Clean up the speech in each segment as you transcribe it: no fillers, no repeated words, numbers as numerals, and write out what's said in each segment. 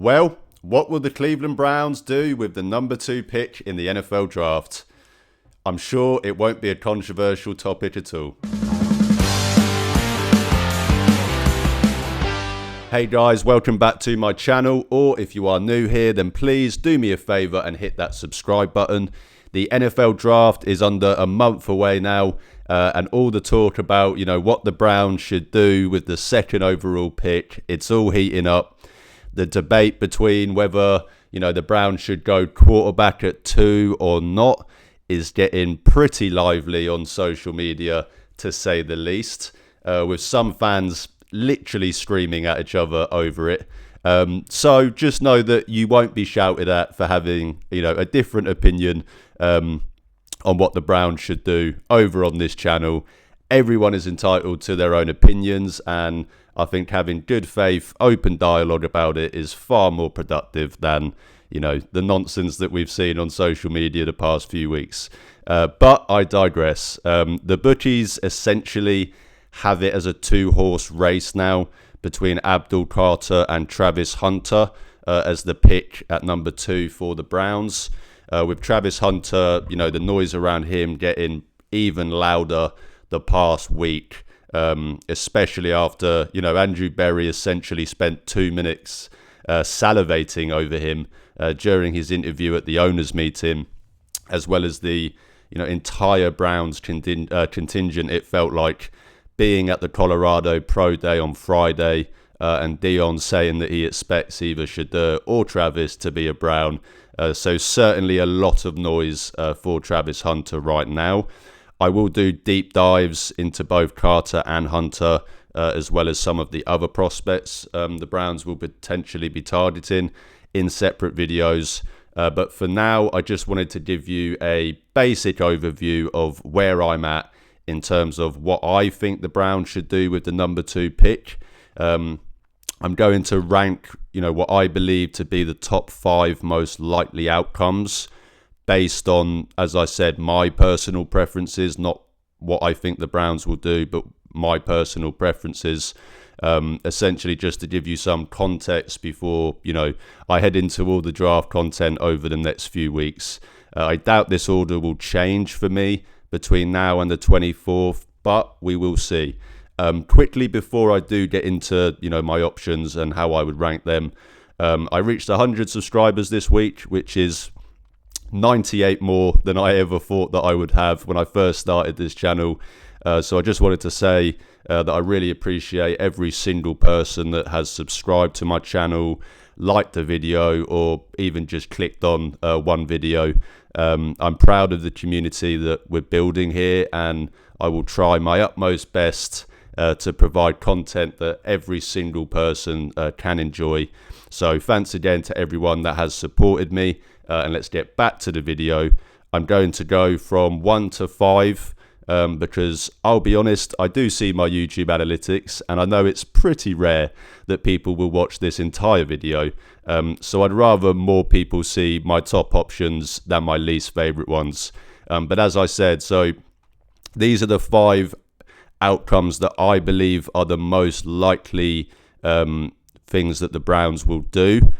Well, what will the Cleveland Browns do with the number 2 pick in the NFL draft? I'm sure it won't be a controversial topic at all. Hey guys, welcome back to my channel, or if you are new here, then please do me a favour and hit that subscribe button. The NFL draft is under a month away now, and all the talk about, what the Browns should do with the second overall pick, it's all heating up. The debate between whether, the Browns should go quarterback at 2 or not is getting pretty lively on social media, to say the least, with some fans literally screaming at each other over it. So just know that you won't be shouted at for having, a different opinion on what the Browns should do over on this channel. Everyone is entitled to their own opinions, and I think having good faith, open dialogue about it is far more productive than, the nonsense that we've seen on social media the past few weeks. But I digress. The bookies essentially have it as a 2-horse race now between Abdul Carter and Travis Hunter as the pick at number 2 for the Browns. With Travis Hunter, the noise around him getting even louder the past week, especially after, Andrew Berry essentially spent 2 minutes salivating over him during his interview at the owners' meeting, as well as the, entire Browns contingent, it felt like, being at the Colorado Pro Day on Friday, and Dion saying that he expects either Shedeur or Travis to be a Brown. So certainly a lot of noise for Travis Hunter right now. I will do deep dives into both Carter and Hunter, as well as some of the other prospects the Browns will potentially be targeting in separate videos. But for now, I just wanted to give you a basic overview of where I'm at in terms of what I think the Browns should do with the number 2 pick. I'm going to rank, what I believe to be the top 5 most likely outcomes based on, as I said, my personal preferences, not what I think the Browns will do, but my personal preferences. Essentially just to give you some context before, I head into all the draft content over the next few weeks. I doubt this order will change for me between now and the 24th, but we will see. Quickly before I do get into, my options and how I would rank them, I reached 100 subscribers this week, which is 98 more than I ever thought that I would have when I first started this channel. So I just wanted to say that I really appreciate every single person that has subscribed to my channel, liked the video, or even just clicked on one video. I'm proud of the community that we're building here, and I will try my utmost best to provide content that every single person can enjoy. So thanks again to everyone that has supported me, and let's get back to the video. I'm going to go from 1 to 5 because I'll be honest, I do see my YouTube analytics, and I know it's pretty rare that people will watch this entire video. So I'd rather more people see my top options than my least favorite ones. But as I said, so these are the 5 outcomes that I believe are the most likely things that the Browns will do.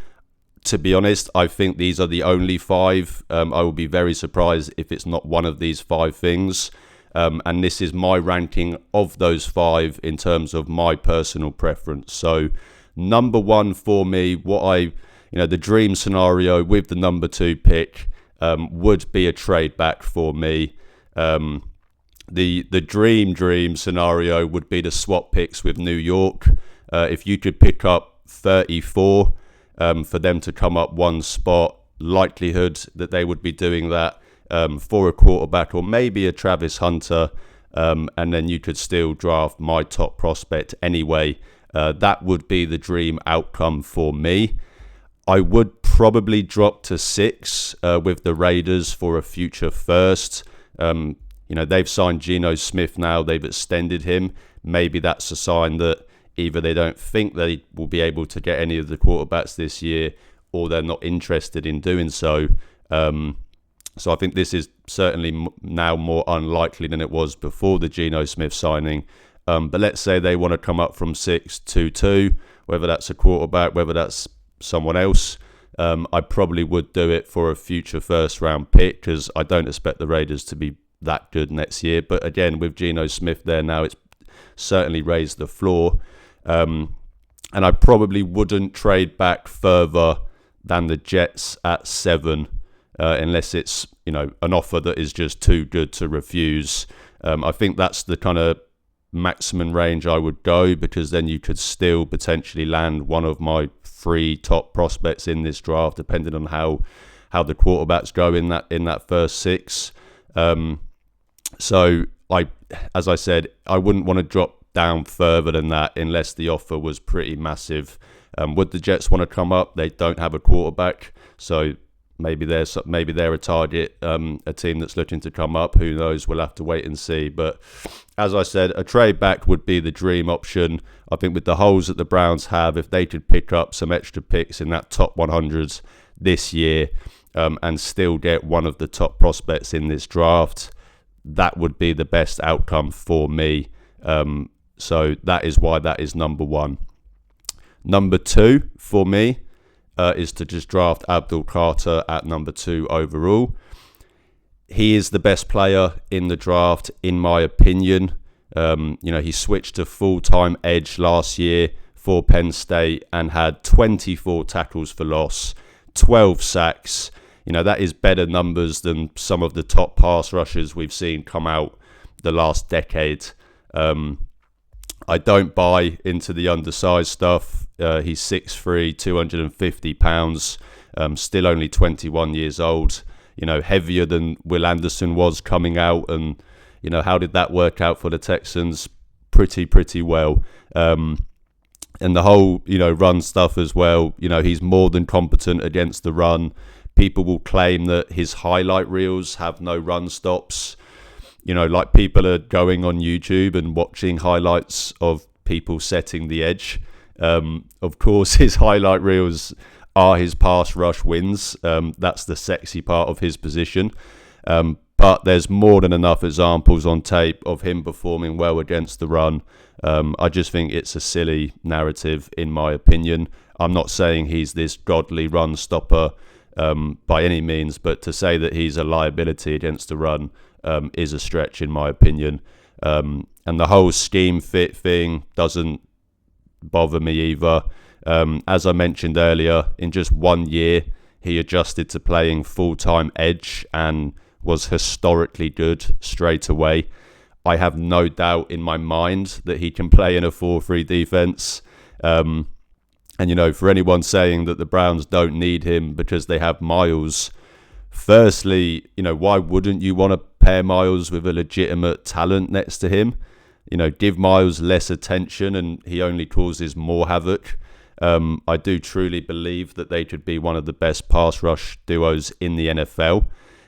To be honest, I think these are the only 5. I will be very surprised if it's not one of these 5 things. And this is my ranking of those 5 in terms of my personal preference. So number 1 for me, the dream scenario with the number 2 pick would be a trade back for me. The dream scenario would be the swap picks with New York. If you could pick up 34 for them to come up 1 spot, likelihood that they would be doing that for a quarterback or maybe a Travis Hunter, and then you could still draft my top prospect anyway. That would be the dream outcome for me. I would probably drop to 6 with the Raiders for a future first. They've signed Geno Smith now. They've extended him. Maybe that's a sign that either they don't think they will be able to get any of the quarterbacks this year, or they're not interested in doing so. So I think this is certainly now more unlikely than it was before the Geno Smith signing. But let's say they want to come up from 6 to 2, whether that's a quarterback, whether that's someone else. I probably would do it for a future first round pick because I don't expect the Raiders to be that good next year. But again, with Geno Smith there now, it's certainly raised the floor. And I probably wouldn't trade back further than the Jets at 7, unless it's, an offer that is just too good to refuse. I think that's the kind of maximum range I would go, because then you could still potentially land one of my 3 top prospects in this draft, depending on how the quarterbacks go in that first 6. So as I said, I wouldn't want to drop down further than that unless the offer was pretty massive. Would the Jets want to come up? They don't have a quarterback, so maybe they're a target, a team that's looking to come up. Who knows? We'll have to wait and see. But as I said, a trade back would be the dream option. I think with the holes that the Browns have, if they could pick up some extra picks in that top 100s this year, and still get one of the top prospects in this draft, that would be the best outcome for me. So that is why that is number 1. Number 2 for me is to just draft Abdul Carter at number 2 overall. He is the best player in the draft, in my opinion. He switched to full-time edge last year for Penn State and had 24 tackles for loss, 12 sacks. That is better numbers than some of the top pass rushers we've seen come out the last decade. I don't buy into the undersized stuff. He's 6'3", 250 pounds, still only 21 years old. Heavier than Will Anderson was coming out, and how did that work out for the Texans? Pretty well. And the whole run stuff as well. He's more than competent against the run. People will claim that his highlight reels have no run stops. Like people are going on YouTube and watching highlights of people setting the edge. Of course, his highlight reels are his pass rush wins. That's the sexy part of his position. But there's more than enough examples on tape of him performing well against the run. I just think it's a silly narrative, in my opinion. I'm not saying he's this godly run stopper by any means, but to say that he's a liability against the run is a stretch, in my opinion. And the whole scheme fit thing doesn't bother me either. As I mentioned earlier, in just 1 year, he adjusted to playing full-time edge and was historically good straight away. I have no doubt in my mind that he can play in a 4-3 defense. And, for anyone saying that the Browns don't need him because they have Miles, firstly, why wouldn't you want to pair Miles with a legitimate talent next to him? Give Miles less attention and he only causes more havoc. I do truly believe that they could be one of the best pass rush duos in the NFL.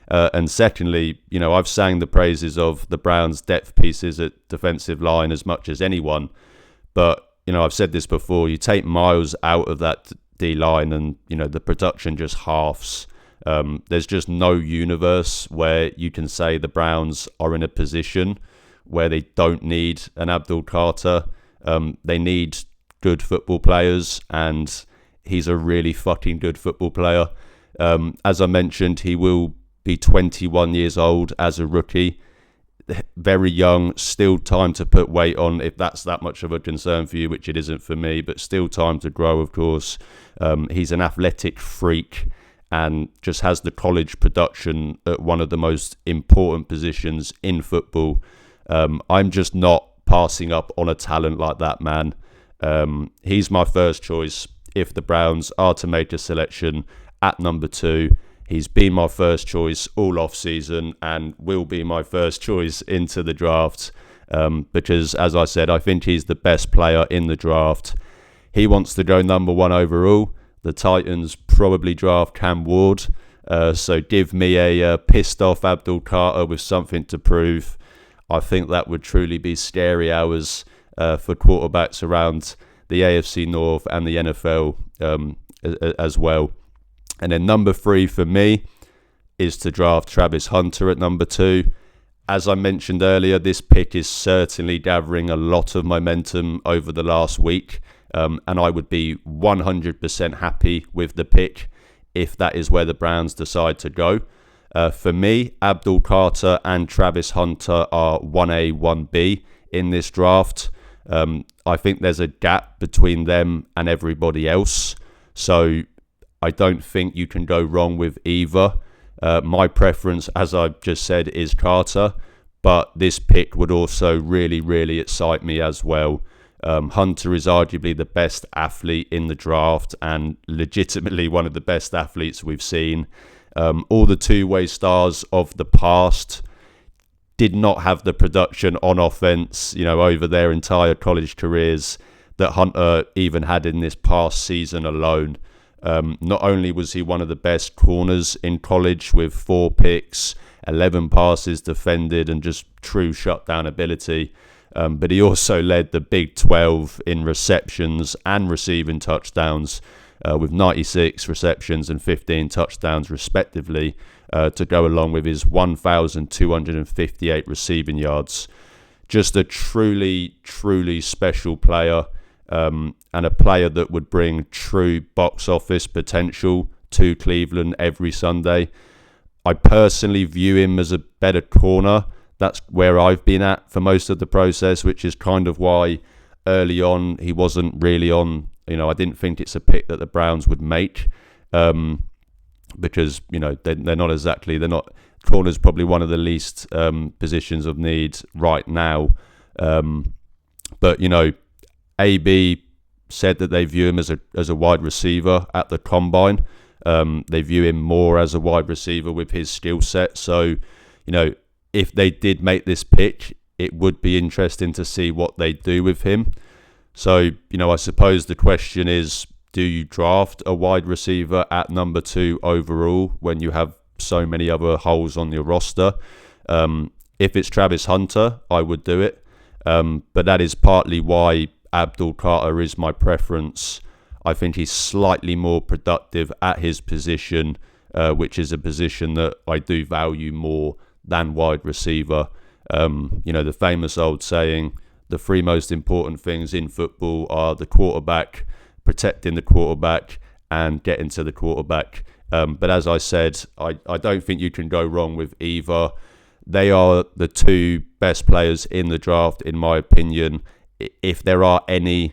And secondly, I've sang the praises of the Browns' depth pieces at defensive line as much as anyone. But, I've said this before, you take Miles out of that D-line and, the production just halves. There's just no universe where you can say the Browns are in a position where they don't need an Abdul Carter. They need good football players, and he's a really fucking good football player. As I mentioned, he will be 21 years old as a rookie. Very young, still time to put weight on if that's that much of a concern for you, which it isn't for me, but still time to grow, of course. He's an athletic freak and just has the college production at one of the most important positions in football. I'm just not passing up on a talent like that, man. He's my first choice if the Browns are to make a selection at number 2. He's been my first choice all off-season and will be my first choice into the draft because, as I said, I think he's the best player in the draft. He wants to go number 1 overall. The Titans probably draft Cam Ward. So give me a pissed-off Abdul Carter with something to prove. I think that would truly be scary hours for quarterbacks around the AFC North and the NFL as well. And then number 3 for me is to draft Travis Hunter at number 2. As I mentioned earlier, this pick is certainly gathering a lot of momentum over the last week. And I would be 100% happy with the pick if that is where the Browns decide to go. For me, Abdul Carter and Travis Hunter are 1A, 1B in this draft. I think there's a gap between them and everybody else. So I don't think you can go wrong with either. My preference, as I've just said, is Carter. But this pick would also really, really excite me as well. Hunter is arguably the best athlete in the draft and legitimately one of the best athletes we've seen. All the two-way stars of the past did not have the production on offense, over their entire college careers that Hunter even had in this past season alone. Not only was he one of the best corners in college with 4 picks, 11 passes defended, and just true shutdown ability, but he also led the Big 12 in receptions and receiving touchdowns with 96 receptions and 15 touchdowns respectively, to go along with his 1,258 receiving yards. Just a truly, truly special player, and a player that would bring true box office potential to Cleveland every Sunday. I personally view him as a better corner. That's where I've been at for most of the process, which is kind of why early on he wasn't really on. I didn't think it's a pick that the Browns would make, because they're not. Corner's probably one of the least positions of need right now. But AB said that they view him as a wide receiver at the combine. They view him more as a wide receiver with his skill set. So, if they did make this pick, it would be interesting to see what they do with him. So, I suppose the question is, do you draft a wide receiver at number 2 overall when you have so many other holes on your roster? If it's Travis Hunter, I would do it. But that is partly why Abdul Carter is my preference. I think he's slightly more productive at his position, which is a position that I do value more than wide receiver. The famous old saying, the 3 most important things in football are the quarterback, protecting the quarterback, and getting to the quarterback. But as I said, I don't think you can go wrong with either. They are the 2 best players in the draft, in my opinion. If there are any,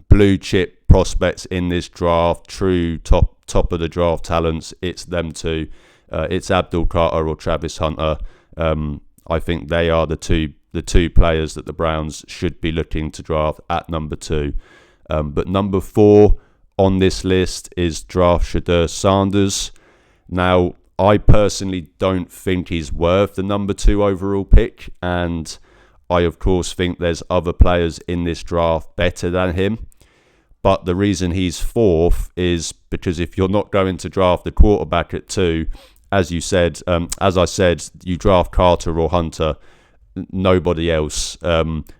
blue chip prospects in this draft, true top of the draft talents, it's them 2. It's Abdul Carter or Travis Hunter. I think they are the two players that the Browns should be looking to draft at number 2. But number 4 on this list is draft Shedeur Sanders. Now, I personally don't think he's worth the number 2 overall pick, and I of course think there's other players in this draft better than him. But the reason he's 4th is because if you're not going to draft the quarterback at 2, as I said, you draft Carter or Hunter, nobody else.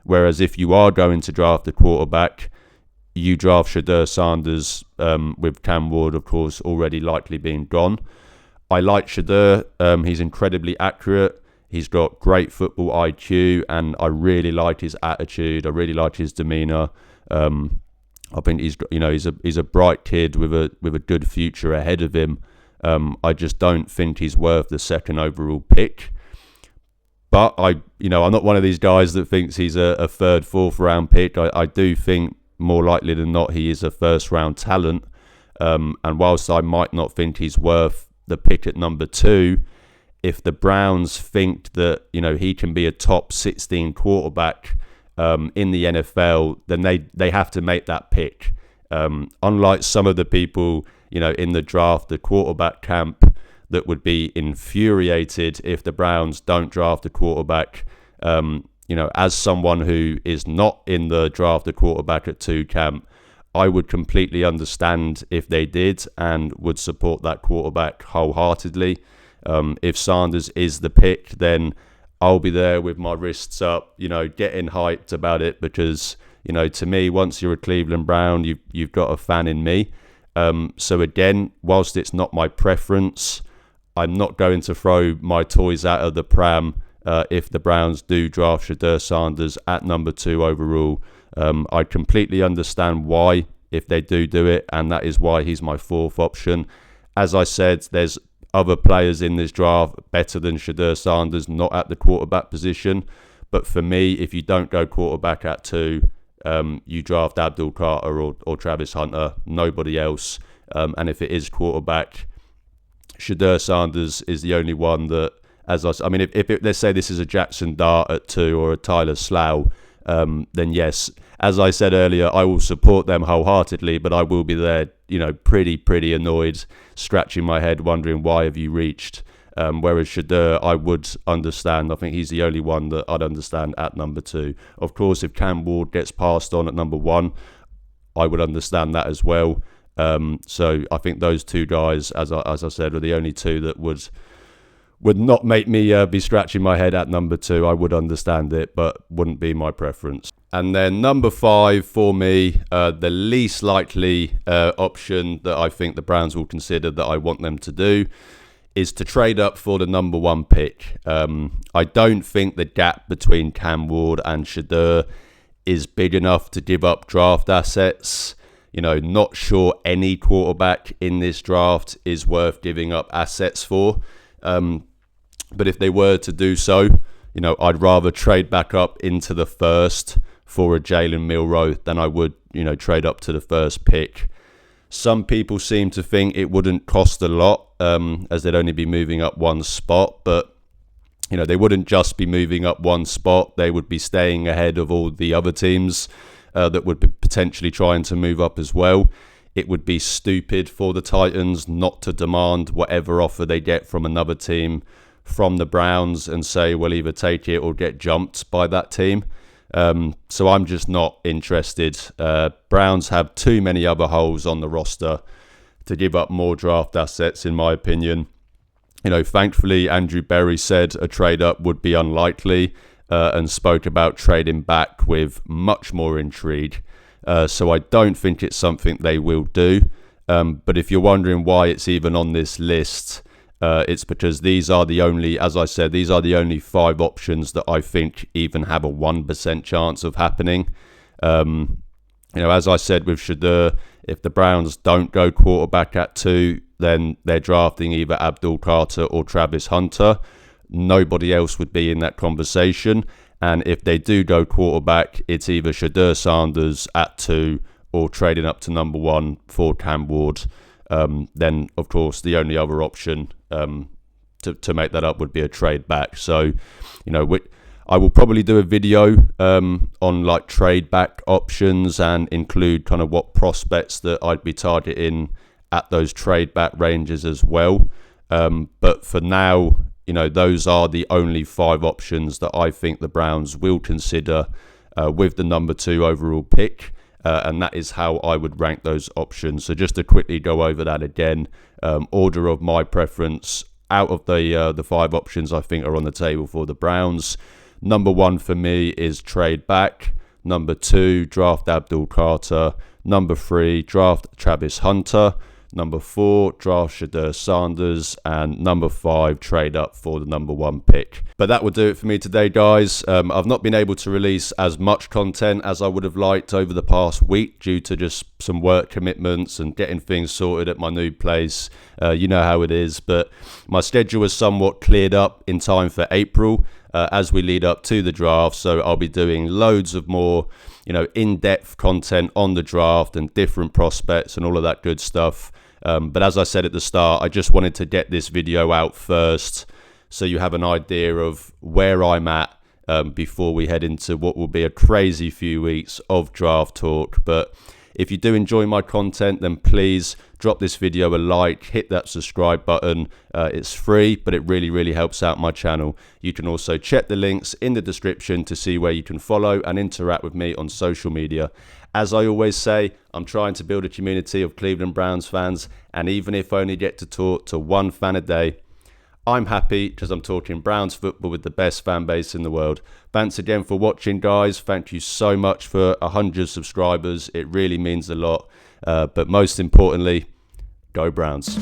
Whereas if you are going to draft the quarterback, you draft Shedeur Sanders, with Cam Ward, of course, already likely being gone. I like Shedeur. He's incredibly accurate. He's got great football IQ, and I really like his attitude. I really like his demeanour. I think he's a bright kid with a good future ahead of him. I just don't think he's worth the 2nd overall pick. But I'm not one of these guys that thinks he's a 3rd, 4th round pick. I do think more likely than not he is a 1st round talent. And whilst I might not think he's worth the pick at number 2, if the Browns think that he can be a top 16 quarterback in the NFL, then they have to make that pick. Unlike some of the people in the draft, the quarterback camp, that would be infuriated if the Browns don't draft a quarterback. As someone who is not in the draft a quarterback at 2 camp, I would completely understand if they did and would support that quarterback wholeheartedly. If Sanders is the pick, then I'll be there with my wrists up, getting hyped about it, because, to me, once you're a Cleveland Brown, you've got a fan in me. So again, whilst it's not my preference, I'm not going to throw my toys out of the pram if the Browns do draft Shedeur Sanders at number 2 overall. I completely understand why, if they do it, and that is why he's my 4th option. As I said, there's other players in this draft better than Shedeur Sanders, not at the quarterback position. But for me, if you don't go quarterback at 2, you draft Abdul Carter or Travis Hunter, nobody else. And if it is quarterback, Shedeur Sanders is the only one that, I mean, if let's say this is a Jackson Dart at 2 or a Tyler Slough, then yes, as I said earlier, I will support them wholeheartedly, but I will be there, pretty annoyed, scratching my head, wondering why have you reached. Whereas Shedeur, I would understand. I think he's the only one that I'd understand at number 2. Of course, if Cam Ward gets passed on at number 1, I would understand that as well. So I think those 2 guys, as I said, are the only 2 that would not make me be scratching my head at number 2. I would understand it, but wouldn't be my preference. And then number 5 for me, the least likely option that I think the Browns will consider that I want them to do is to trade up for the number 1 pick. I don't think the gap between Cam Ward and Shedeur is big enough to give up draft assets. Not sure any quarterback in this draft is worth giving up assets for. But if they were to do so, I'd rather trade back up into the 1st for a Jalen Milroe than I would, trade up to the 1st pick. Some people seem to think it wouldn't cost a lot, as they'd only be moving up 1 spot. But, they wouldn't just be moving up 1 spot. They would be staying ahead of all the other teams that would be potentially trying to move up as well. It would be stupid for the Titans not to demand whatever offer they get from another team from the Browns and say, well, either take it or get jumped by that team. So I'm just not interested. Browns have too many other holes on the roster to give up more draft assets, in my opinion. Thankfully, Andrew Berry said a trade up would be unlikely and spoke about trading back with much more intrigue. So I don't think it's something they will do. But if you're wondering why it's even on this list, it's because these are the only, as I said, these are the only 5 options that I think even have a 1% chance of happening. As I said with Shedeur, if the Browns don't go quarterback at 2, then they're drafting either Abdul Carter or Travis Hunter. Nobody else would be in that conversation. And if they do go quarterback, it's either Shedeur Sanders at 2 or trading up to number 1 for Cam Ward. Then, of course, the only other option to make that up would be a trade back. So, I will probably do a video on like trade back options and include kind of what prospects that I'd be targeting at those trade back ranges as well. But for now, those are the only 5 options that I think the Browns will consider with the number 2 overall pick. And that is how I would rank those options. So just to quickly go over that again, order of my preference out of the 5 options I think are on the table for the Browns. Number 1 for me is trade back. Number 2, draft Abdul Carter. Number 3, draft Travis Hunter. Number 4, draft Shedeur Sanders. And number 5, trade up for the number 1 pick. But that will do it for me today, guys. I've not been able to release as much content as I would have liked over the past week due to just some work commitments and getting things sorted at my new place. You know how it is. But my schedule was somewhat cleared up in time for April as we lead up to the draft. So I'll be doing loads of more, in-depth content on the draft and different prospects and all of that good stuff. But as I said at the start, I just wanted to get this video out first so you have an idea of where I'm at before we head into what will be a crazy few weeks of draft talk. But if you do enjoy my content, then please drop this video a like, hit that subscribe button. It's free, but it really helps out my channel. You can also check the links in the description to see where you can follow and interact with me on social media. As I always say, I'm trying to build a community of Cleveland Browns fans, and even if I only get to talk to 1 fan a day, I'm happy because I'm talking Browns football with the best fan base in the world. Thanks again for watching, guys. Thank you so much for 100 subscribers. It really means a lot. But most importantly, go Browns.